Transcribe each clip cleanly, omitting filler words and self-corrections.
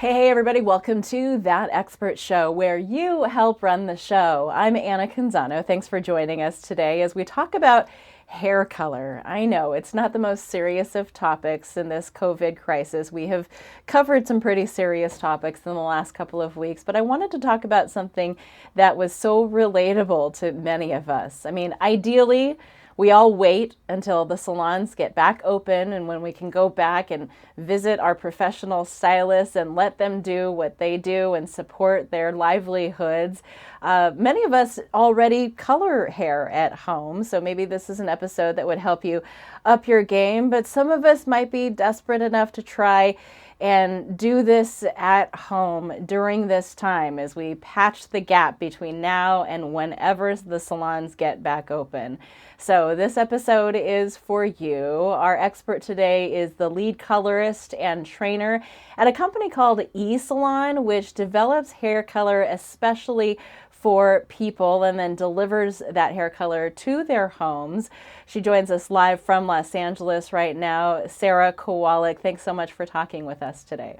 Hey, everybody, welcome to That Expert Show, where you help run the show. I'm Anna Canzano. Thanks for joining us today as we talk about hair color. I know it's not the most serious of topics in this COVID crisis. We have covered some pretty serious topics in the last couple of weeks, but I wanted to talk about something that was so relatable to many of us. I mean, ideally, we all wait until the salons get back open and when we can go back and visit our professional stylists and let them do what they do and support their livelihoods. Many of us already color hair at home, so maybe this is an episode that would help you up your game, but some of us might be desperate enough to try and do this at home during this time as we patch the gap between now and whenever the salons get back open. So this episode is for you. Our expert today is the lead colorist and trainer at a company called eSalon, which develops hair color especially for people and then delivers that hair color to their homes. She joins us live from Los Angeles right now. Sarah Kowalick, thanks so much for talking with us today.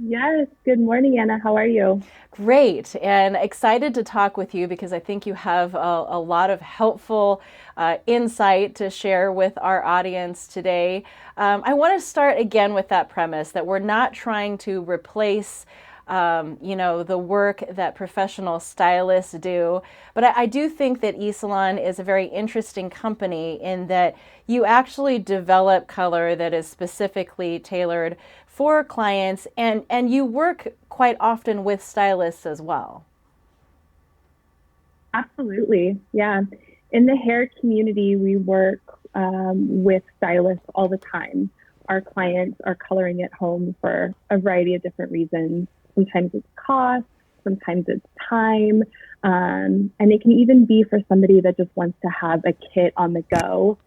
Yes. Good morning, Anna. How are you? Great, and excited to talk with you because I think you have a lot of helpful insight to share with our audience today. I want to start again with that premise that we're not trying to replace the work that professional stylists do. But I do think that eSalon is a very interesting company in that you actually develop color that is specifically tailored for clients, and you work quite often with stylists as well. Absolutely. Yeah. In the hair community, we work with stylists all the time. Our clients are coloring at home for a variety of different reasons. Sometimes it's cost, sometimes it's time, and it can even be for somebody that just wants to have a kit on the go.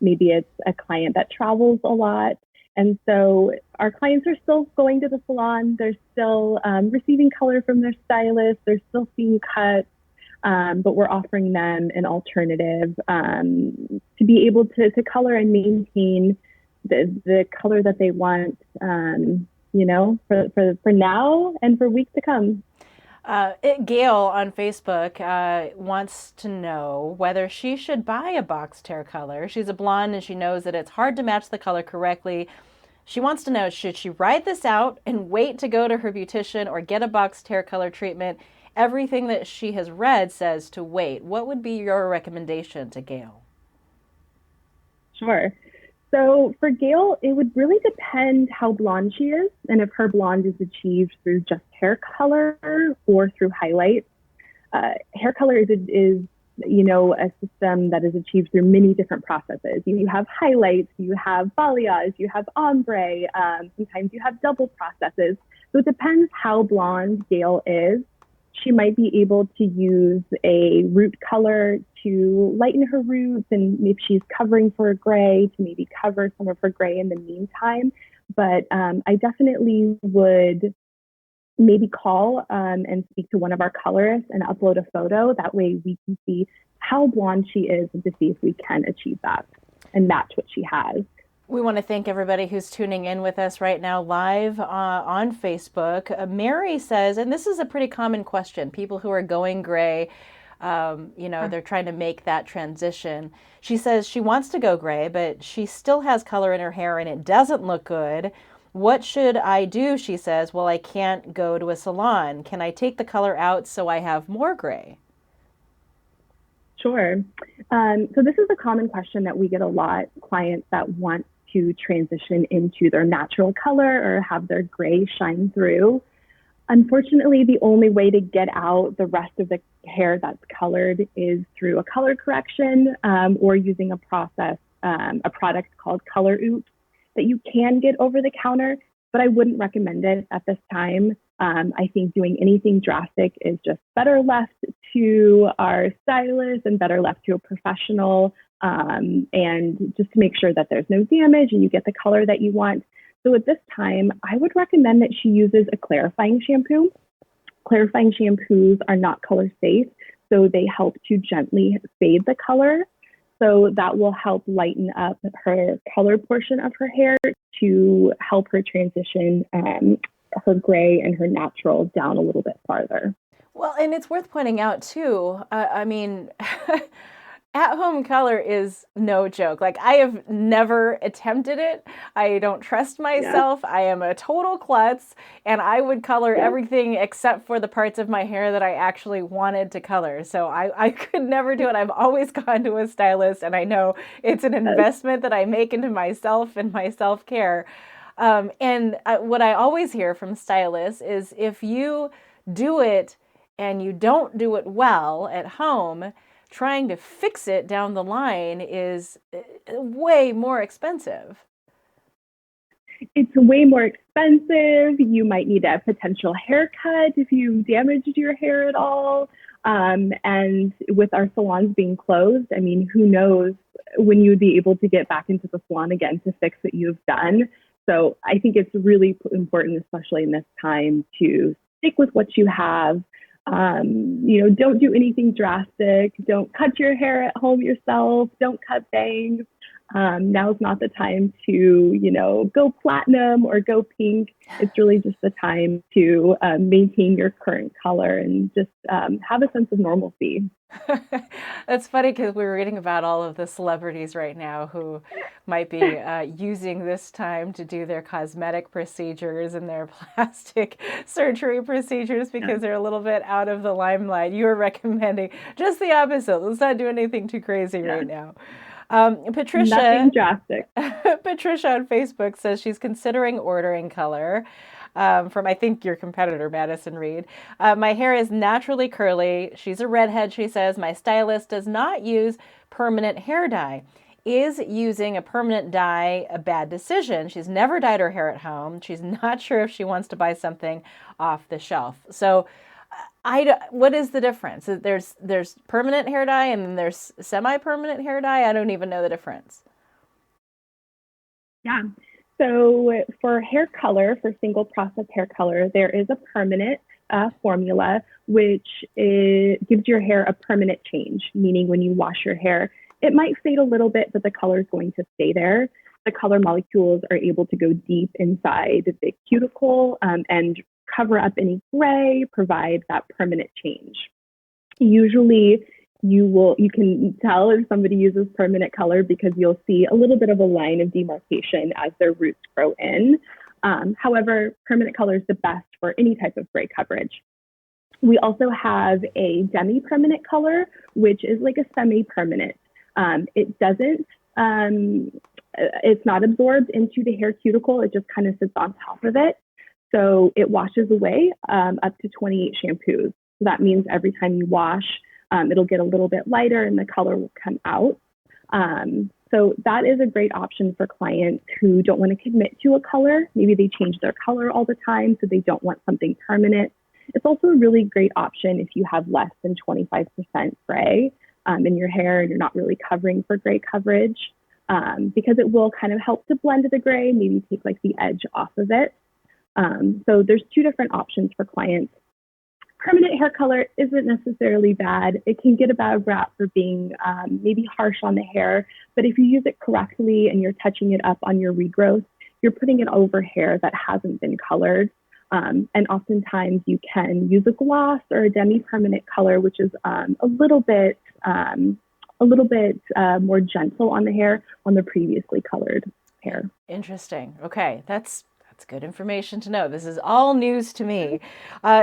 Maybe it's a client that travels a lot. And so our clients are still going to the salon. They're still receiving color from their stylist. They're still seeing cuts, but we're offering them an alternative to be able to color and maintain the color that they want, for now and for weeks to come. Gail on Facebook wants to know whether she should buy a boxed hair color. She's a blonde and she knows that it's hard to match the color correctly. She wants to know, should she ride this out and wait to go to her beautician or get a boxed hair color treatment? Everything that she has read says to wait. What would be your recommendation to Gail? Sure. So for Gail, it would really depend how blonde she is and if her blonde is achieved through just hair color or through highlights. Hair color is a system that is achieved through many different processes. You have highlights, you have balayage, you have ombre, sometimes you have double processes. So it depends how blonde Gail is. She might be able to use a root color to lighten her roots, and if she's covering for a gray, to maybe cover some of her gray in the meantime. But I definitely would maybe call and speak to one of our colorists and upload a photo. That way we can see how blonde she is and to see if we can achieve that and match what she has. We want to thank everybody who's tuning in with us right now live on Facebook. Mary says, and this is a pretty common question, people who are going gray, they're trying to make that transition. She says she wants to go gray, but she still has color in her hair and it doesn't look good. What should I do? She says, well, I can't go to a salon. Can I take the color out so I have more gray? Sure. So this is a common question that we get a lot, clients that want to transition into their natural color or have their gray shine through. Unfortunately, the only way to get out the rest of the hair that's colored is through a color correction or using a product called Color Oops that you can get over the counter, but I wouldn't recommend it at this time. I think doing anything drastic is just better left to our stylist and better left to a professional, and just to make sure that there's no damage and you get the color that you want. So at this time, I would recommend that she uses a clarifying shampoo. Clarifying shampoos are not color safe, so they help to gently fade the color. So that will help lighten up her color portion of her hair to help her transition her gray and her natural down a little bit farther. Well, and it's worth pointing out too, I mean, at-home color is no joke. Like, I have never attempted it. I don't trust myself. I am a total klutz, and I would color everything except for the parts of my hair that I actually wanted to color. So I could never do it. I've always gone to a stylist, and I know it's an investment that I make into myself and my self-care. And what I always hear from stylists is if you do it and you don't do it well at home, trying to fix it down the line is way more expensive. It's way more expensive. You might need a potential haircut if you've damaged your hair at all. And with our salons being closed, I mean, who knows when you would be able to get back into the salon again to fix what you've done. So I think it's really important, especially in this time, to stick with what you have. Don't do anything drastic. Don't cut your hair at home yourself. Don't cut bangs. Now's not the time to, go platinum or go pink. It's really just the time to maintain your current color and just have a sense of normalcy. That's funny because we were reading about all of the celebrities right now who might be using this time to do their cosmetic procedures and their plastic surgery procedures because they're a little bit out of the limelight. You were recommending just the opposite. Let's not do anything too crazy right now. Patricia, nothing drastic. Patricia on Facebook says she's considering ordering color. From, I think, your competitor, Madison Reed. My hair is naturally curly. She's a redhead, she says. My stylist does not use permanent hair dye. Is using a permanent dye a bad decision? She's never dyed her hair at home. She's not sure if she wants to buy something off the shelf. So what is the difference? There's permanent hair dye and then there's semi-permanent hair dye. I don't even know the difference. Yeah. So for hair color, for single process hair color, there is a permanent formula, which gives your hair a permanent change, meaning when you wash your hair, it might fade a little bit, but the color is going to stay there. The color molecules are able to go deep inside the cuticle and cover up any gray, provide that permanent change. Usually, you can tell if somebody uses permanent color because you'll see a little bit of a line of demarcation as their roots grow in. However, permanent color is the best for any type of gray coverage. We also have a demi-permanent color, which is like a semi-permanent. It doesn't, it's not absorbed into the hair cuticle. It just kind of sits on top of it. So it washes away up to 28 shampoos. So that means every time you wash, it'll get a little bit lighter and the color will come out. So that is a great option for clients who don't want to commit to a color. Maybe they change their color all the time, so they don't want something permanent. It's also a really great option if you have less than 25% gray in your hair and you're not really covering for gray coverage, because it will kind of help to blend the gray, maybe take like the edge off of it. So there's two different options for clients. Permanent hair color isn't necessarily bad. It can get a bad rap for being maybe harsh on the hair, but if you use it correctly and you're touching it up on your regrowth, you're putting it over hair that hasn't been colored. And oftentimes you can use a gloss or a demi-permanent color, which is a little bit more gentle on the hair on the previously colored hair. Interesting. Okay, that's good information to know. This is all news to me.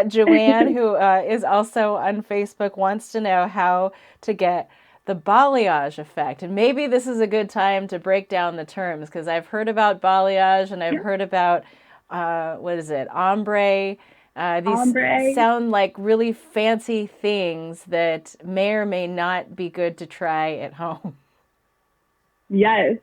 Joanne, who is also on Facebook, wants to know how to get the balayage effect. And maybe this is a good time to break down the terms, because I've heard about balayage and I've heard about, Ombre. These sound like really fancy things that may or may not be good to try at home. Yes.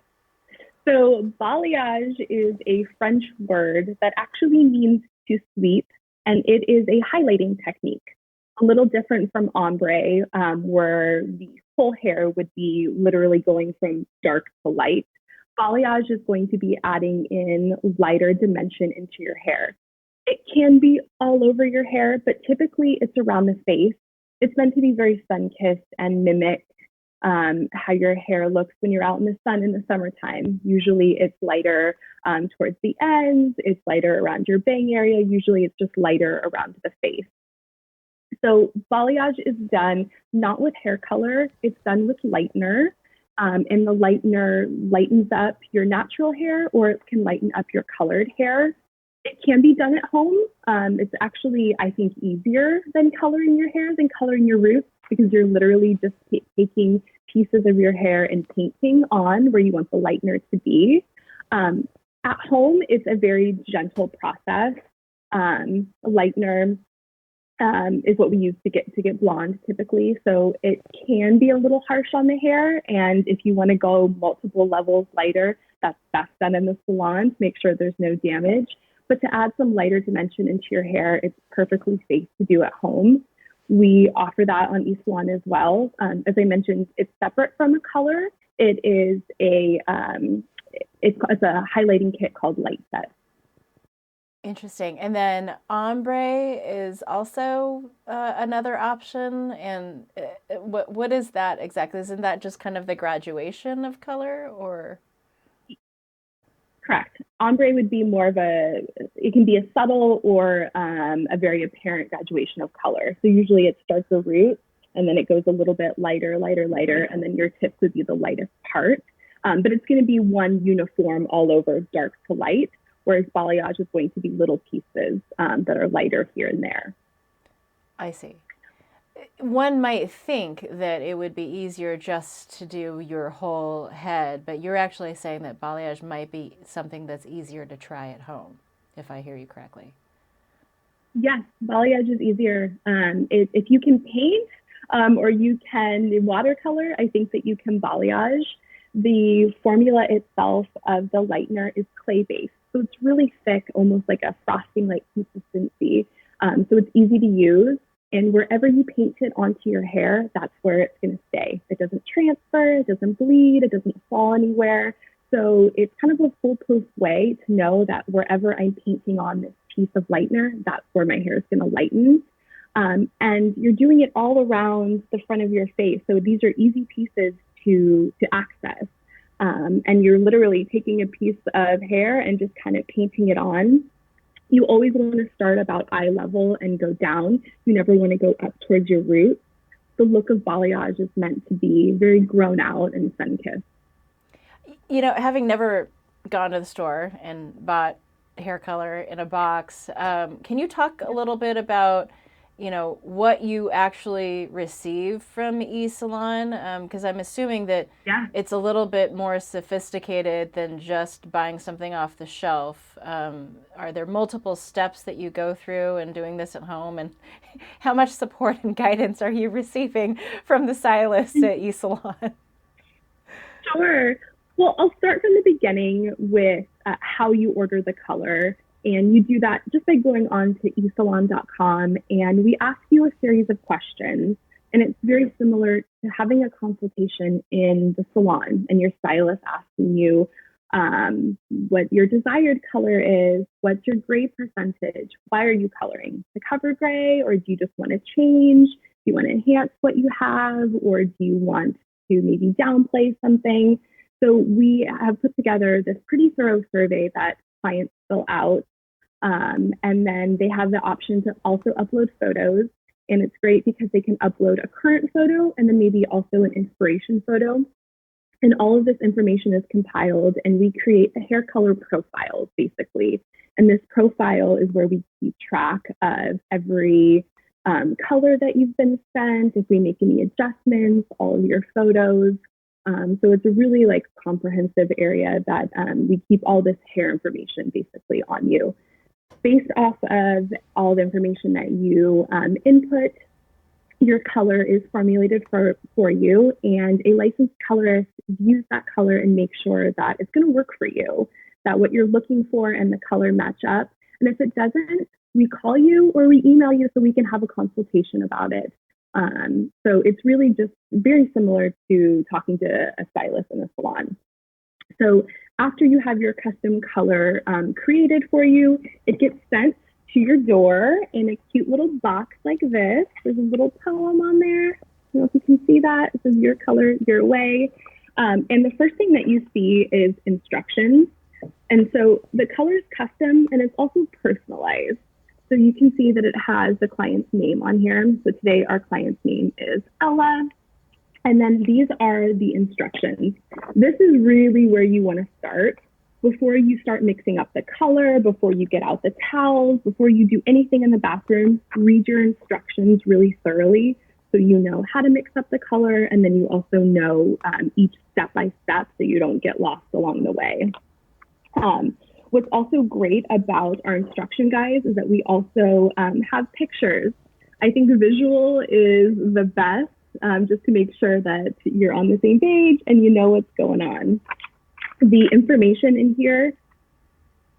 So balayage is a French word that actually means to sweep, and it is a highlighting technique. A little different from ombre, where the whole hair would be literally going from dark to light. Balayage is going to be adding in lighter dimension into your hair. It can be all over your hair, but typically it's around the face. It's meant to be very sun-kissed and mimic how your hair looks when you're out in the sun in the summertime. Usually it's lighter towards the ends, it's lighter around your bang area. Usually it's just lighter around the face. So balayage is done not with hair color, it's done with lightener. And the lightener lightens up your natural hair, or it can lighten up your colored hair. It can be done at home. It's actually, I think, easier than coloring your hair, than coloring your roots, because you're literally just taking pieces of your hair and painting on where you want the lightener to be. At home, it's a very gentle process. Lightener is what we use to get blonde typically. So it can be a little harsh on the hair. And if you want to go multiple levels lighter, that's best done in the salon to make sure there's no damage. But to add some lighter dimension into your hair, it's perfectly safe to do at home. We offer that on eSalon as well. As I mentioned, it's separate from a color. It is it's a highlighting kit called Light Set. Interesting. And then ombre is also another option. And what is that exactly? Isn't that just kind of the graduation of color, or? Correct. Ombre would be more of it can be a subtle or a very apparent graduation of color. So usually it starts a root and then it goes a little bit lighter, and then your tips would be the lightest part. But it's going to be one uniform all over, dark to light, whereas balayage is going to be little pieces that are lighter here and there. I see. One might think that it would be easier just to do your whole head, but you're actually saying that balayage might be something that's easier to try at home, if I hear you correctly. Yes, balayage is easier. If you can paint or you can watercolor, I think that you can balayage. The formula itself of the lightener is clay-based, so it's really thick, almost like a frosting-like consistency. So it's easy to use. And wherever you paint it onto your hair, that's where it's going to stay. It doesn't transfer, it doesn't bleed, it doesn't fall anywhere. So it's kind of a foolproof way to know that wherever I'm painting on this piece of lightener, that's where my hair is going to lighten. And you're doing it all around the front of your face. So these are easy pieces to access. And you're literally taking a piece of hair and just kind of painting it on. You always want to start about eye level and go down. You never want to go up towards your roots. The look of balayage is meant to be very grown out and sun-kissed. You know, having never gone to the store and bought hair color in a box, can you talk a little bit about, you know, what you actually receive from eSalon? Because I'm assuming that it's a little bit more sophisticated than just buying something off the shelf. Are there multiple steps that you go through in doing this at home? And how much support and guidance are you receiving from the stylists at eSalon? Sure. Well, I'll start from the beginning with how you order the color. And you do that just by going on to eSalon.com, and we ask you a series of questions. And it's very similar to having a consultation in the salon and your stylist asking you what your desired color is, what's your gray percentage, why are you coloring the cover gray, or do you just want to change? Do you want to enhance what you have, or do you want to maybe downplay something? So we have put together this pretty thorough survey that clients fill out. And then they have the option to also upload photos. And it's great because they can upload a current photo and then maybe also an inspiration photo. And all of this information is compiled, and we create a hair color profile, basically. And this profile is where we keep track of every color that you've been sent, if we make any adjustments, all of your photos. So it's a really comprehensive area that we keep all this hair information basically on you. Based off of all the information that you input, your color is formulated for you, and a licensed colorist views that color and makes sure that it's going to work for you, that what you're looking for and the color match up. And if it doesn't, we call you or we email you so we can have a consultation about it. So it's really just very similar to talking to a stylist in a salon. So after you have your custom color created for you, it gets sent to your door in a cute little box like this. There's a little poem on there. don't know if you can see that. This is your color, your way. And the first thing that you see is instructions. And so the color is custom and it's also personalized. So you can see that it has the client's name on here. So today our client's name is Ella. And then these are the instructions. This is really where you want to start. Before you start mixing up the color, before you get out the towels, before you do anything in the bathroom, read your instructions really thoroughly so you know how to mix up the color, and then you also know each step by step so you don't get lost along the way. What's also great about our instruction guides is that we also have pictures. I think the visual is the best, just to make sure that you're on the same page and you know what's going on. The information in here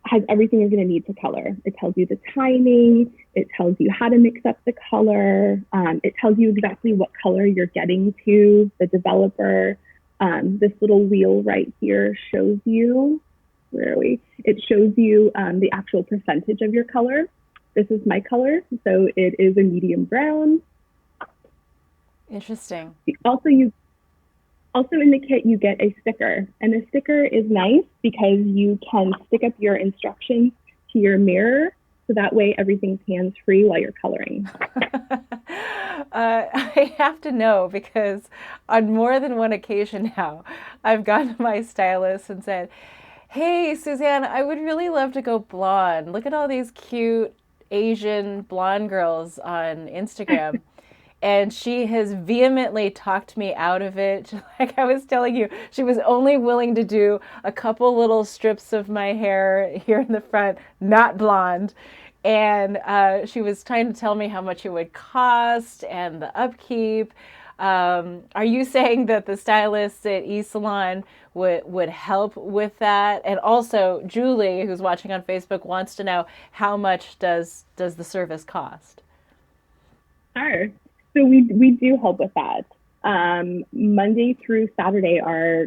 has everything you're going to need to color. It tells you the timing, it tells you how to mix up the color, it tells you exactly what color you're getting to, the developer. This little wheel right here shows you, where are we? It shows you the actual percentage of your color. This is my color, so it is a medium brown. Interesting. Also in the kit, you get a sticker, and the sticker is nice because you can stick up your instructions to your mirror, so that way everything's hands-free while you're coloring. I have to know because on more than one occasion now, I've gone to my stylist and said, hey, Suzanne, I would really love to go blonde. Look at all these cute Asian blonde girls on Instagram. And she has vehemently talked me out of it. Like I was telling you, she was only willing to do a couple little strips of my hair here in the front, not blonde. And she was trying to tell me how much it would cost and the upkeep. Are you saying that the stylists at eSalon would help with that? And also, Julie, who's watching on Facebook, wants to know how much does the service cost? Sure. So we do help with that. Monday through Saturday, our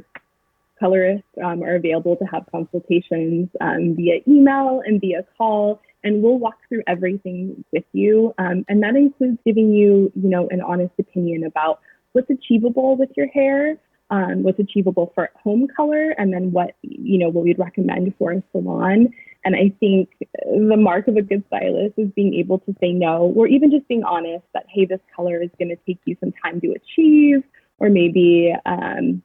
colorists are available to have consultations via email and via call, and we'll walk through everything with you. And that includes giving you, an honest opinion about what's achievable with your hair, what's achievable for home color, and then what we'd recommend for a salon. And I think the mark of a good stylist is being able to say no, or even just being honest that, hey, this color is going to take you some time to achieve, or maybe,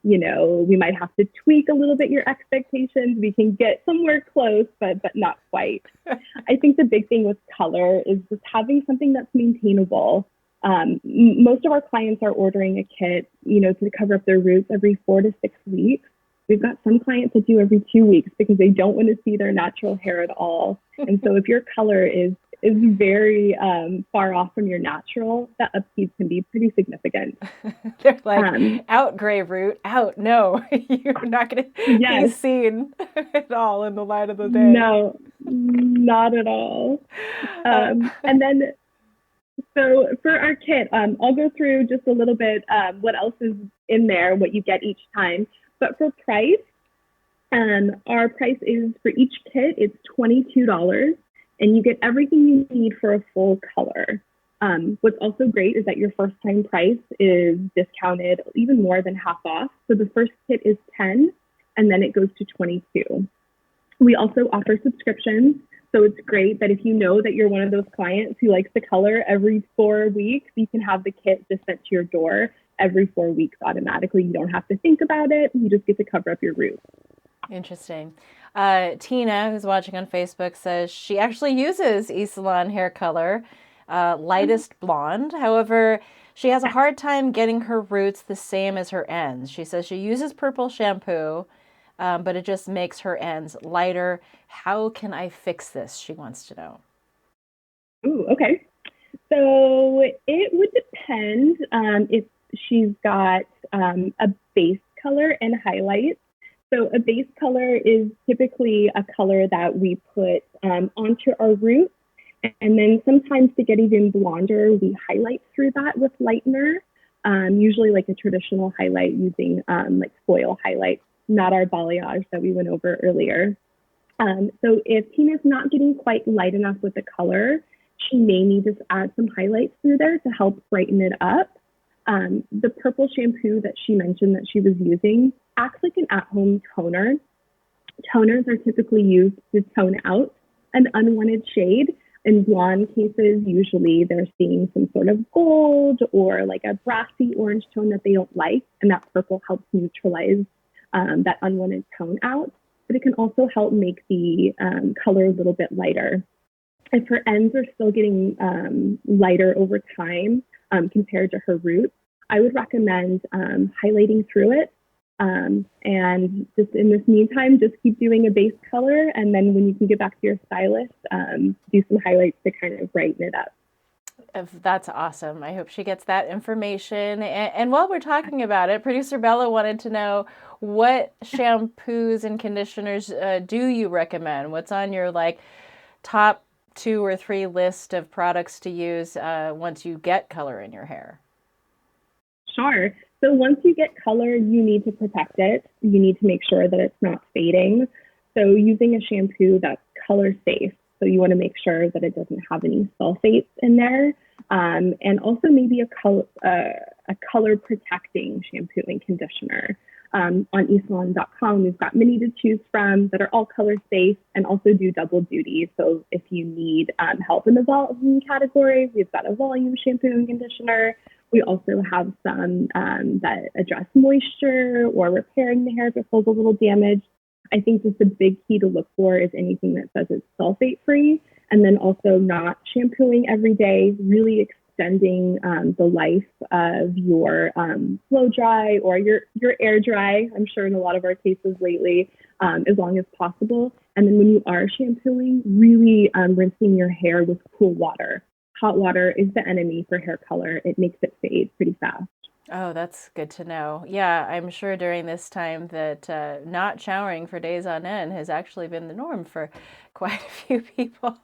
we might have to tweak a little bit your expectations. We can get somewhere close, but not quite. I think the big thing with color is just having something that's maintainable. Most of our clients are ordering a kit, to cover up their roots every 4 to 6 weeks. We've got some clients that do every 2 weeks because they don't want to see their natural hair at all. And so if your color is very far off from your natural, that upkeep can be pretty significant. They're like, out gray root, out. No, you're not going to be seen at all in the light of the day. No, not at all. And then, so for our kit, I'll go through just a little bit what else is in there, what you get each time. But for price, our price is for each kit, it's $22, and you get everything you need for a full color. What's also great is that your first time price is discounted even more than half off. So the first kit is $10, and then it goes to $22. We also offer subscriptions. So it's great that if you know that you're one of those clients who likes to color every 4 weeks, you can have the kit just sent to your door every 4 weeks automatically. You don't have to think about it. You just get to cover up your roots. Interesting. Tina, who's watching on Facebook, says she actually uses eSalon hair color, lightest blonde. However, she has a hard time getting her roots the same as her ends. She says she uses purple shampoo, but it just makes her ends lighter. How can I fix this? She wants to know. Ooh, okay. So it would depend if she's got a base color and highlights. So a base color is typically a color that we put onto our roots. And then sometimes to get even blonder, we highlight through that with Lightener, usually like a traditional highlight using like foil highlight, not our balayage that we went over earlier. So if Tina's not getting quite light enough with the color, she may need to add some highlights through there to help brighten it up. The purple shampoo that she mentioned that she was using acts like an at-home toner. Toners are typically used to tone out an unwanted shade. In blonde cases, usually they're seeing some sort of gold or like a brassy orange tone that they don't like, and that purple helps neutralize that unwanted tone out. But it can also help make the color a little bit lighter. If her ends are still getting lighter over time compared to her roots, I would recommend highlighting through it. And just in this meantime, just keep doing a base color. And then when you can get back to your stylist, do some highlights to kind of brighten it up. That's awesome. I hope she gets that information. And while we're talking about it, producer Bella wanted to know, what shampoos and conditioners do you recommend? What's on your top 2 or 3 list of products to use once you get color in your hair? Sure. So once you get color, you need to protect it. You need to make sure that it's not fading. So using a shampoo that's color safe. So you want to make sure that it doesn't have any sulfates in there. And also maybe a color protecting shampoo and conditioner. On eSalon.com, we've got many to choose from that are all color safe and also do double duty. So if you need help in the volume category, we've got a volume shampoo and conditioner. We also have some that address moisture or repairing the hair if it feels a little damaged. I think just the big key to look for is anything that says it's sulfate free, and then also not shampooing every day, really extending the life of your blow dry or your air dry, I'm sure in a lot of our cases lately, as long as possible. And then when you are shampooing, really rinsing your hair with cool water. Hot water is the enemy for hair color. It makes it fade pretty fast. Oh, that's good to know. Yeah, I'm sure during this time that not showering for days on end has actually been the norm for quite a few people.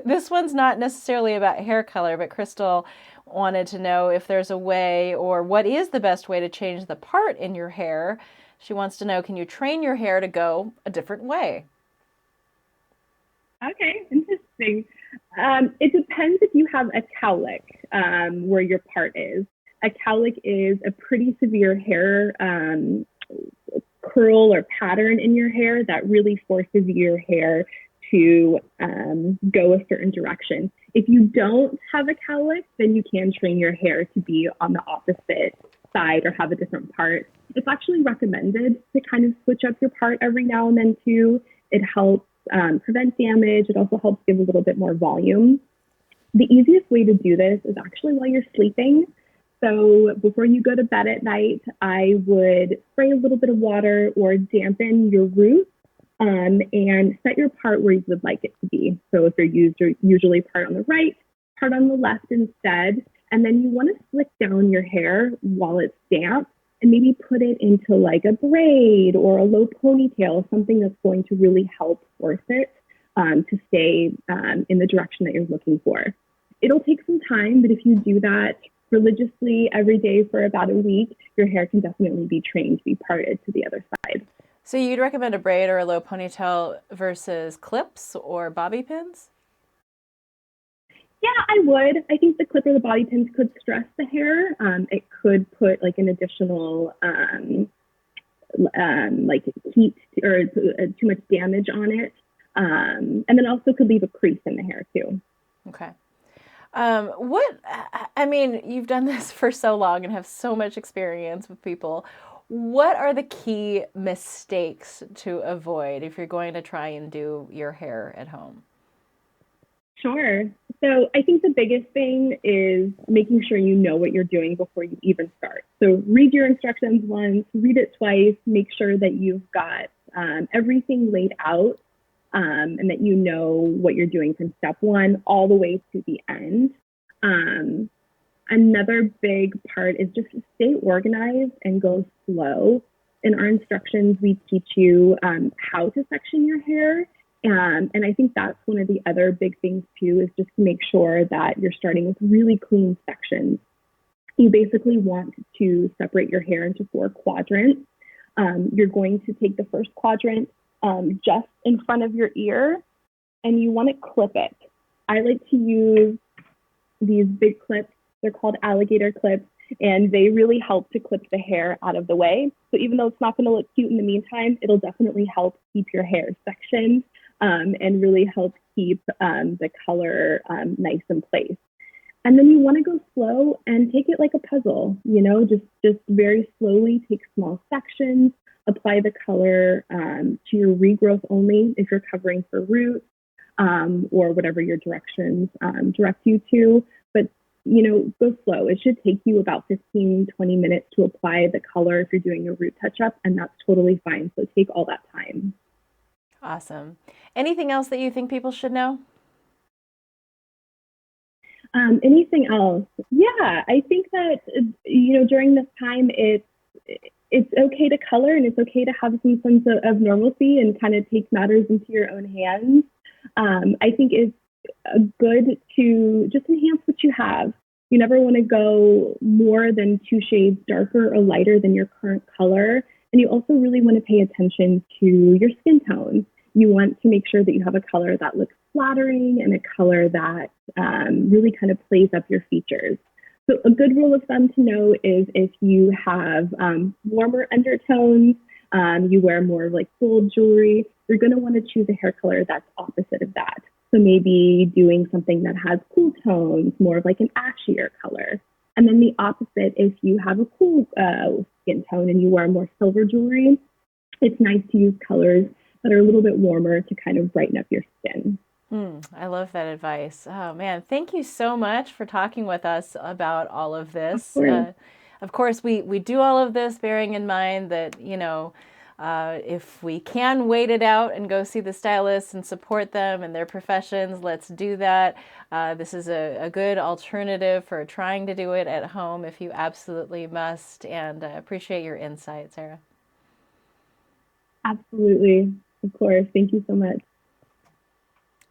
This one's not necessarily about hair color, but Crystal wanted to know if there's a way, or what is the best way to change the part in your hair. She wants to know, can you train your hair to go a different way? Okay, interesting. It depends if you have a cowlick where your part is. A cowlick is a pretty severe hair curl or pattern in your hair that really forces your hair to go a certain direction. If you don't have a cowlick, then you can train your hair to be on the opposite side or have a different part. It's actually recommended to kind of switch up your part every now and then too. It helps prevent damage. It also helps give a little bit more volume. The easiest way to do this is actually while you're sleeping. So before you go to bed at night, I would spray a little bit of water or dampen your roots and set your part where you would like it to be. So if you're usually part on the right, part on the left instead. And then you want to slick down your hair while it's damp and maybe put it into like a braid or a low ponytail, something that's going to really help force it to stay in the direction that you're looking for. It'll take some time, but if you do that religiously every day for about a week, your hair can definitely be trained to be parted to the other side. So you'd recommend a braid or a low ponytail versus clips or bobby pins? Yeah, I would. I think the clip or the bobby pins could stress the hair. It could put like an additional like heat or too much damage on it. And then also could leave a crease in the hair too. Okay. You've done this for so long and have so much experience with people. What are the key mistakes to avoid if you're going to try and do your hair at home? Sure. So I think the biggest thing is making sure you know what you're doing before you even start. So read your instructions once, read it twice, make sure that you've got everything laid out and that you know what you're doing from step one all the way to the end. Another big part is just to stay organized and go slow. In our instructions, we teach you how to section your hair. And I think that's one of the other big things too, is just to make sure that you're starting with really clean sections. You basically want to separate your hair into 4 quadrants. You're going to take the first quadrant just in front of your ear, and you want to clip it. I like to use these big clips They're called alligator clips, and they really help to clip the hair out of the way. So even though it's not going to look cute in the meantime, it'll definitely help keep your hair sectioned and really help keep the color nice in place. And then you want to go slow and take it like a puzzle, just very slowly take small sections, apply the color to your regrowth only if you're covering for roots or whatever your directions direct you to. But, go slow. It should take you about 15, 20 minutes to apply the color if you're doing a root touch-up, and that's totally fine. So take all that time. Awesome. Anything else that you think people should know? Anything else? Yeah, I think that, during this time, it's okay to color and it's okay to have some sense of normalcy and kind of take matters into your own hands. I think it's good to just enhance what you have. You never want to go more than 2 shades darker or lighter than your current color. And you also really want to pay attention to your skin tone. You want to make sure that you have a color that looks flattering and a color that really kind of plays up your features. So a good rule of thumb to know is if you have warmer undertones, you wear more like gold jewelry, you're going to want to choose a hair color that's opposite of that. So maybe doing something that has cool tones, more of like an ashier color. And then the opposite, if you have a cool skin tone and you wear more silver jewelry, it's nice to use colors that are a little bit warmer to kind of brighten up your skin. I love that advice. Oh man, thank you so much for talking with us about all of this. Of course, we do all of this bearing in mind that, if we can wait it out and go see the stylists and support them in their professions, let's do that. This is a good alternative for trying to do it at home if you absolutely must. And I appreciate your insight, Sarah. Absolutely. Of course. Thank you so much.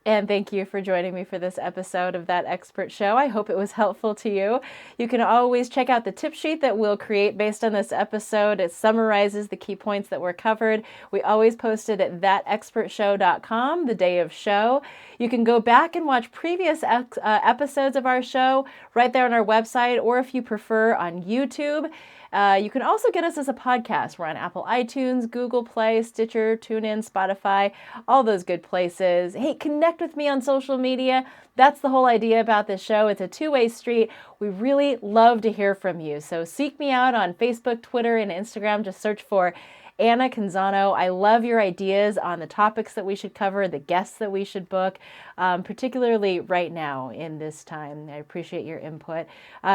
And thank you for joining me for this episode of That Expert Show. I hope it was helpful to you. You can always check out the tip sheet that we'll create based on this episode. It summarizes the key points that were covered. We always post it at thatexpertshow.com the day of show. You can go back and watch previous episodes of our show right there on our website, or if you prefer, on YouTube. You can also get us as a podcast. We're on Apple iTunes, Google Play, Stitcher, TuneIn, Spotify, all those good places. Hey, connect with me on social media. That's the whole idea about this show. It's a two-way street. We really love to hear from you. So seek me out on Facebook, Twitter, and Instagram. Just search for Anna Canzano. I love your ideas on the topics that we should cover, the guests that we should book, particularly right now in this time. I appreciate your input.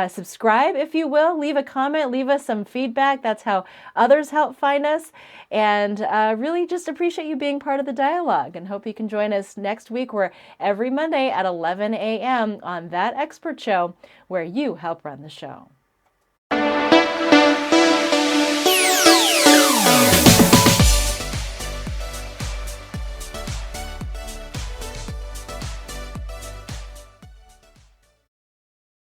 Subscribe if you will. Leave a comment. Leave us some feedback. That's how others help find us. And really just appreciate you being part of the dialogue, and hope you can join us next week. We're every Monday at 11 a.m. on That Expert Show, where you help run the show.